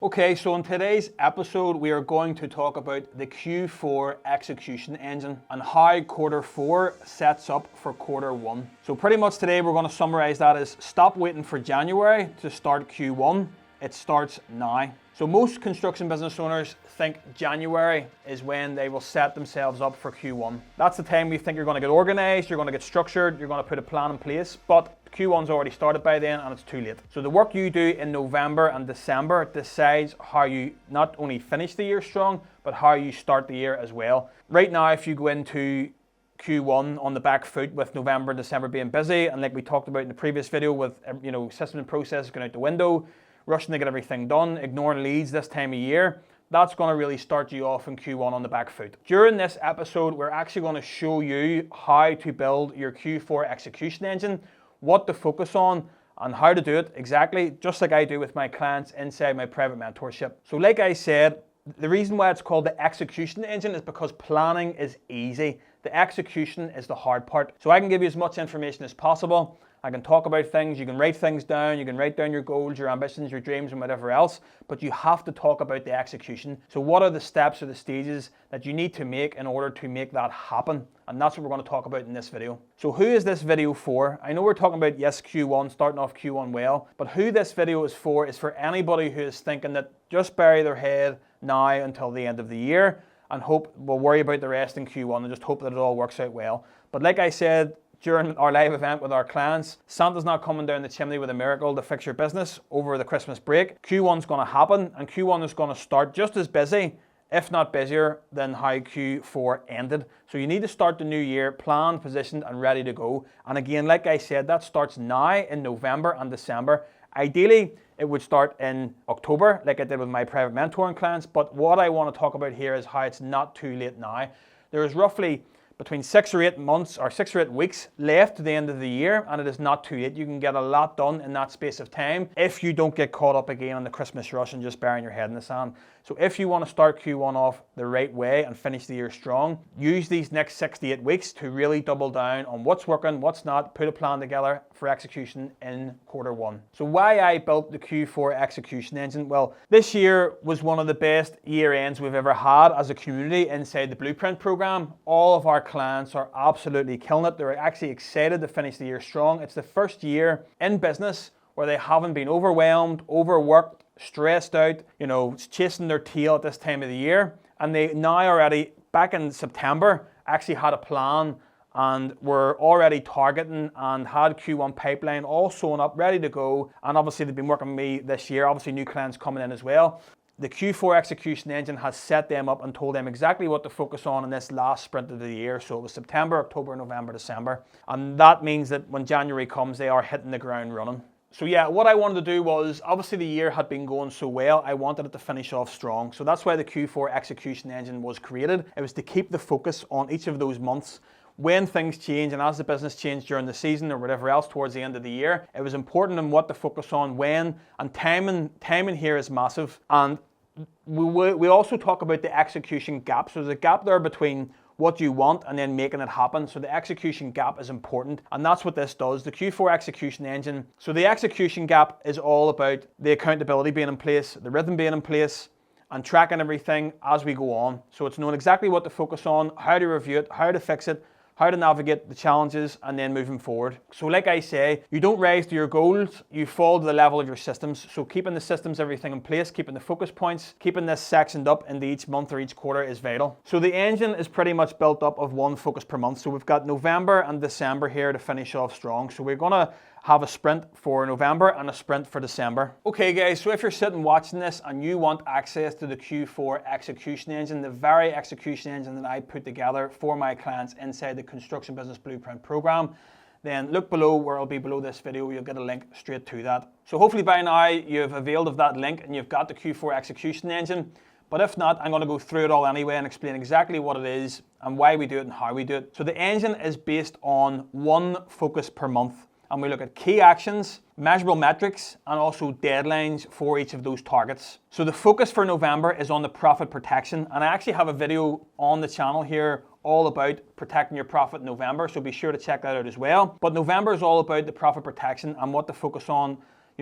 Okay, so in today's episode, we are going to talk about the Q4 execution engine and how quarter 4 sets up for quarter 1. So pretty much today we're going to summarize that as stop waiting for January to start Q1. It starts now. So most construction business owners think January is when they will set themselves up for Q1. That's the time you think you're going to get organized, you're going to get structured, you're going to put a plan in place, but Q1's already started by then and it's too late. So the work you do in November and December decides how you not only finish the year strong, but how you start the year as well. Right now, if you go into Q1 on the back foot with November and December being busy, and like we talked about in the previous video with systems and processes going out the window, rushing to get everything done, ignoring leads this time of year, that's going to really start you off in Q1 on the back foot. During this episode, we're actually going to show you how to build your Q4 execution engine, what to focus on, and how to do it exactly, just like I do with my clients inside my private mentorship. So like I said, the reason why it's called the execution engine is because planning is easy. The execution is the hard part. So I can give you as much information as possible. I can talk about things, you can write things down, you can write down your goals, your ambitions, your dreams, and whatever else, but you have to talk about the execution. So what are the steps or the stages that you need to make in order to make that happen? And that's what we're going to talk about in this video. So who is this video for? I know we're talking about, yes, Q1, starting off Q1 well, but who this video is for anybody who is thinking that just bury their head now until the end of the year and hope we'll worry about the rest in Q1 and just hope that it all works out well. But like I said, during our live event with our clients, Santa's not coming down the chimney with a miracle to fix your business over the Christmas break. Q1's going to happen, and Q1 is going to start just as busy, if not busier, than how Q4 ended. So you need to start the new year planned, positioned, and ready to go. And again, like I said, that starts now in November and December. Ideally, it would start in October, like I did with my private mentoring clients. But what I want to talk about here is how it's not too late now. There is roughly between 6 or 8 months or 6 or 8 weeks left to the end of the year, and it is not too late. You can get a lot done in that space of time if you don't get caught up again on the Christmas rush and just burying your head in the sand. So if you want to start Q1 off the right way and finish the year strong, use these next 6 to 8 weeks to really double down on what's working, what's not, put a plan together for execution in quarter 1. So why I built the Q4 execution engine? Well, this year was one of the best year ends we've ever had as a community inside the Blueprint program. All of our clients are absolutely killing it. They're actually excited to finish the year strong. It's the first year in business where they haven't been overwhelmed, overworked, stressed out, chasing their tail at this time of the year. And they now already, back in September, actually had a plan and were already targeting and had Q1 pipeline all sewn up, ready to go. And obviously they've been working with me this year, obviously new clients coming in as well. The Q4 execution engine has set them up and told them exactly what to focus on in this last sprint of the year. So it was September, October, November, December. And that means that when January comes, they are hitting the ground running. So yeah, what I wanted to do was, obviously the year had been going so well, I wanted it to finish off strong. So that's why the Q4 execution engine was created. It was to keep the focus on each of those months. When things change and as the business changed during the season or whatever else towards the end of the year, it was important in what to focus on when, and timing here is massive. And we also talk about the execution gap. So there's a gap there between what you want and then making it happen. So the execution gap is important, and that's what this does, the Q4 execution engine. So the execution gap is all about the accountability being in place, the rhythm being in place, and tracking everything as we go on. So it's knowing exactly what to focus on, how to review it, how to fix it, how to navigate the challenges, and then moving forward. So like I say, you don't rise to your goals, you fall to the level of your systems. So keeping the systems, everything in place, keeping the focus points, keeping this sectioned up into each month or each quarter is vital. So the engine is pretty much built up of one focus per month. So we've got November and December here to finish off strong. So we're gonna have a sprint for November and a sprint for December. Okay guys, so if you're sitting watching this and you want access to the Q4 execution engine, the very execution engine that I put together for my clients inside the Construction Business Blueprint program, then look below where it'll be below this video. You'll get a link straight to that. So hopefully by now you've availed of that link and you've got the Q4 execution engine. But if not, I'm going to go through it all anyway and explain exactly what it is and why we do it and how we do it. So the engine is based on one focus per month. And we look at key actions, measurable metrics, and also deadlines for each of those targets. So the focus for November is on the profit protection. And I actually have a video on the channel here all about protecting your profit in November. So be sure to check that out as well. But November is all about the profit protection and what to focus on,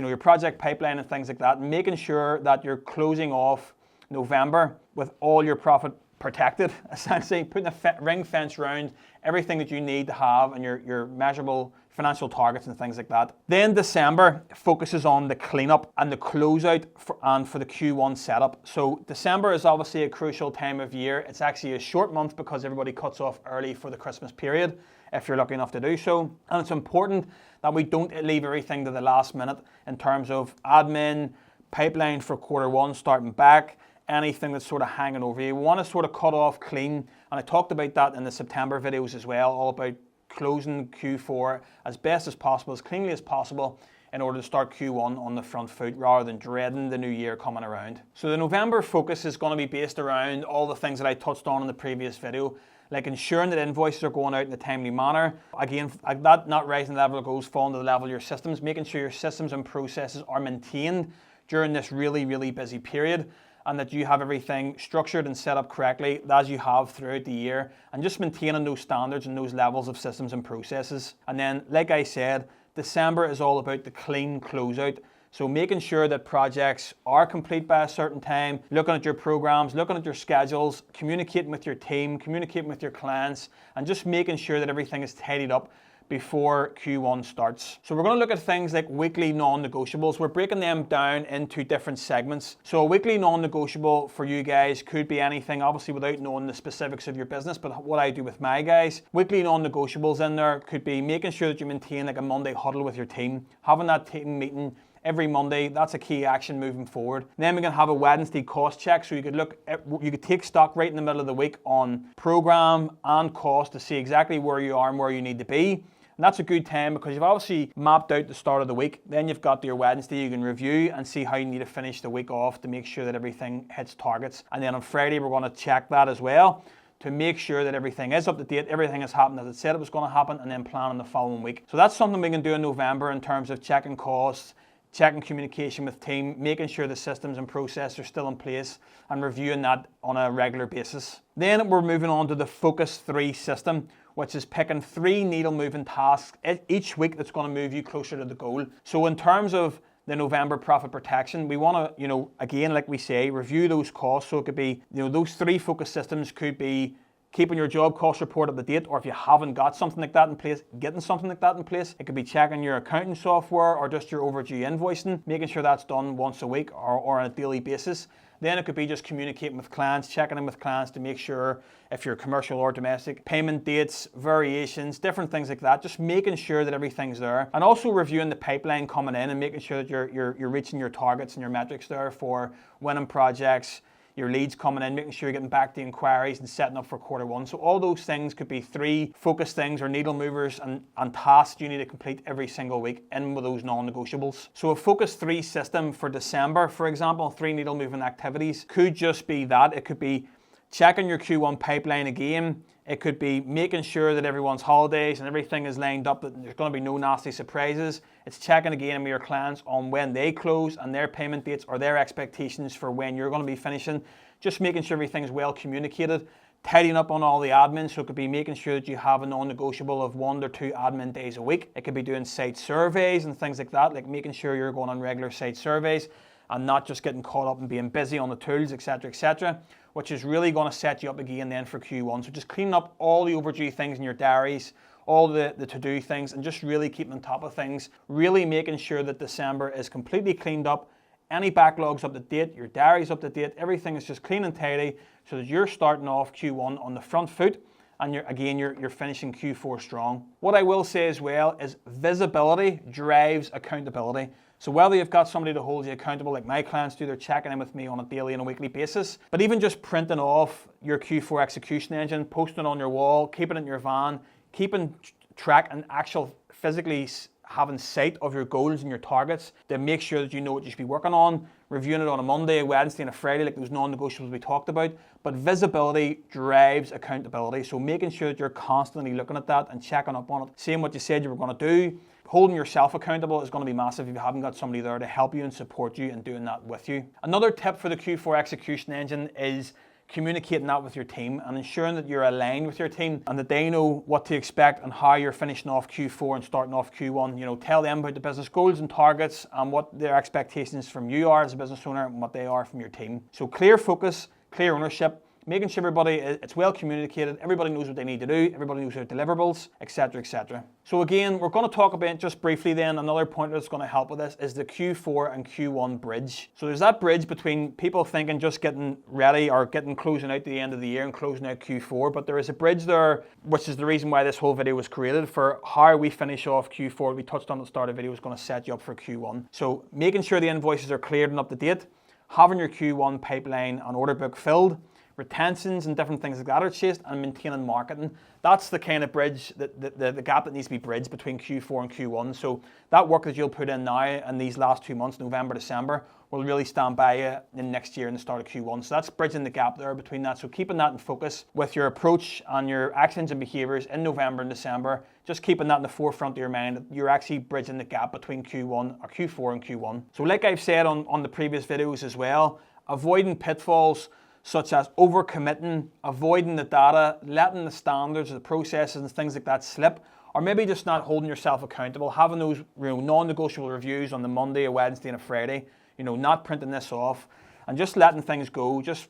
your project pipeline and things like that, and making sure that you're closing off November with all your profit protected, essentially putting a ring fence around everything that you need to have and your measurable financial targets and things like that. Then December focuses on the cleanup and the closeout for the Q1 setup. So December is obviously a crucial time of year. It's actually a short month because everybody cuts off early for the Christmas period, if you're lucky enough to do so. And it's important that we don't leave everything to the last minute in terms of admin, pipeline for Q1 starting back, anything that's sort of hanging over you. We want to sort of cut off clean, and I talked about that in the September videos as well, all about closing Q4 as best as possible, as cleanly as possible, in order to start Q1 on the front foot rather than dreading the new year coming around. So the November focus is going to be based around all the things that I touched on in the previous video, like ensuring that invoices are going out in a timely manner. Again, that not rising the level of goals, falling to the level of your systems, making sure your systems and processes are maintained during this really, really busy period, and that you have everything structured and set up correctly as you have throughout the year, and just maintaining those standards and those levels of systems and processes. And then, like I said, December is all about the clean closeout. So making sure that projects are complete by a certain time, looking at your programs, looking at your schedules, communicating with your team, communicating with your clients, and just making sure that everything is tidied up before Q1 starts. So we're going to look at things like weekly non-negotiables. We're breaking them down into different segments. So a weekly non-negotiable for you guys could be anything, obviously without knowing the specifics of your business, but what I do with my guys. Weekly non-negotiables in there could be making sure that you maintain like a Monday huddle with your team, having that team meeting every Monday. That's a key action moving forward. Then we can have a Wednesday cost check, so you could take stock right in the middle of the week on program and cost to see exactly where you are and where you need to be. And that's a good time because you've obviously mapped out the start of the week. Then you've got your Wednesday, you can review and see how you need to finish the week off to make sure that everything hits targets. And then on Friday, we're going to check that as well to make sure that everything is up to date, everything has happened as it said it was going to happen, and then planning the following week. So that's something we can do in November in terms of checking costs, checking communication with team, making sure the systems and processes are still in place, and reviewing that on a regular basis. Then we're moving on to the Focus 3 system, which is picking 3 needle moving tasks each week that's going to move you closer to the goal. So in terms of the November profit protection, we want to, again, like we say, review those costs. So it could be, those 3 focus systems could be keeping your job cost report up to date, or if you haven't got something like that in place, getting something like that in place. It could be checking your accounting software or just your overdue invoicing, making sure that's done once a week or on a daily basis. Then it could be just communicating with clients, checking in with clients to make sure if you're commercial or domestic, payment dates, variations, different things like that, just making sure that everything's there. And also reviewing the pipeline coming in and making sure that you're reaching your targets and your metrics there for winning projects, your leads coming in, making sure you're getting back the inquiries and setting up for Q1. So all those things could be 3 focus things or needle movers and tasks you need to complete every single week in with those non-negotiables. So a Focus 3 system for December, for example, 3 needle moving activities could just be that. It could be checking your Q1 pipeline again. It could be making sure that everyone's holidays and everything is lined up, that there's going to be no nasty surprises. It's checking again with your clients on when they close and their payment dates or their expectations for when you're going to be finishing. Just making sure everything's well communicated, tidying up on all the admin. So it could be making sure that you have a non-negotiable of 1 or 2 admin days a week. It could be doing site surveys and things like that, like making sure you're going on regular site surveys and not just getting caught up and being busy on the tools, etc., which is really going to set you up again then for Q1. So just cleaning up all the overdue things in your diaries, all the to-do things, and just really keeping on top of things, really making sure that December is completely cleaned up, any backlogs up to date, your diary's up to date, everything is just clean and tidy so that you're starting off Q1 on the front foot, and you're finishing Q4 strong. What I will say as well is visibility drives accountability. So whether you've got somebody to hold you accountable, like my clients do, they're checking in with me on a daily and a weekly basis, but even just printing off your Q4 execution engine, posting it on your wall, keeping it in your van, keeping track and actual physically having sight of your goals and your targets to make sure that you know what you should be working on, reviewing it on a Monday, a Wednesday and a Friday like those non-negotiables we talked about. But visibility drives accountability, so making sure that you're constantly looking at that and checking up on it, seeing what you said you were going to do. Holding yourself accountable is going to be massive if you haven't got somebody there to help you and support you and doing that with you. Another tip for the Q4 execution engine is communicating that with your team and ensuring that you're aligned with your team and that they know what to expect and how you're finishing off Q4 and starting off Q1. You know, tell them about the business goals and targets and what their expectations from you are as a business owner and what they are from your team. So clear focus, clear ownership, making sure it's well communicated, everybody knows what they need to do, everybody knows their deliverables, etc., etc. So again, we're going to talk about just briefly then, another point that's going to help with this is the Q4 and Q1 bridge. So there's that bridge between people thinking just getting ready or closing out the end of the year and closing out Q4, but there is a bridge there, which is the reason why this whole video was created, for how we finish off Q4. We touched on at the start of the video, is going to set you up for Q1. So making sure the invoices are cleared and up to date, having your Q1 pipeline and order book filled, retentions and different things like that are chased, and maintaining marketing. That's the kind of bridge, the gap that needs to be bridged between Q4 and Q1. So that work that you'll put in now in these last 2 months, November, December, will really stand by you in next year and the start of Q1. So that's bridging the gap there between that. So keeping that in focus with your approach and your actions and behaviors in November and December, just keeping that in the forefront of your mind, you're actually bridging the gap between Q1 or Q4 and Q1. So like I've said on the previous videos as well, avoiding pitfalls such as overcommitting, avoiding the data, letting the standards, the processes and things like that slip, or maybe just not holding yourself accountable, having those non-negotiable reviews on the Monday, a Wednesday and a Friday, not printing this off and just letting things go, just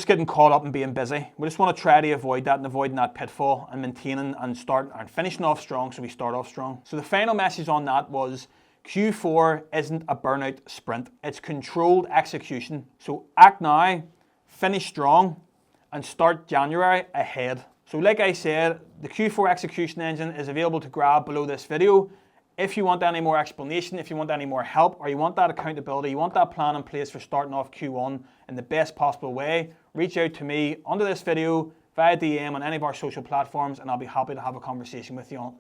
getting caught up and being busy. We just want to try to avoid that and avoiding that pitfall and maintaining and finishing off strong so we start off strong. So the final message on that was Q4 isn't a burnout sprint, it's controlled execution. So act now, finish strong, and start January ahead. So like I said, the Q4 execution engine is available to grab below this video. If you want any more explanation, if you want any more help, or you want that accountability, you want that plan in place for starting off Q1 in the best possible way, reach out to me under this video, via DM on any of our social platforms, and I'll be happy to have a conversation with you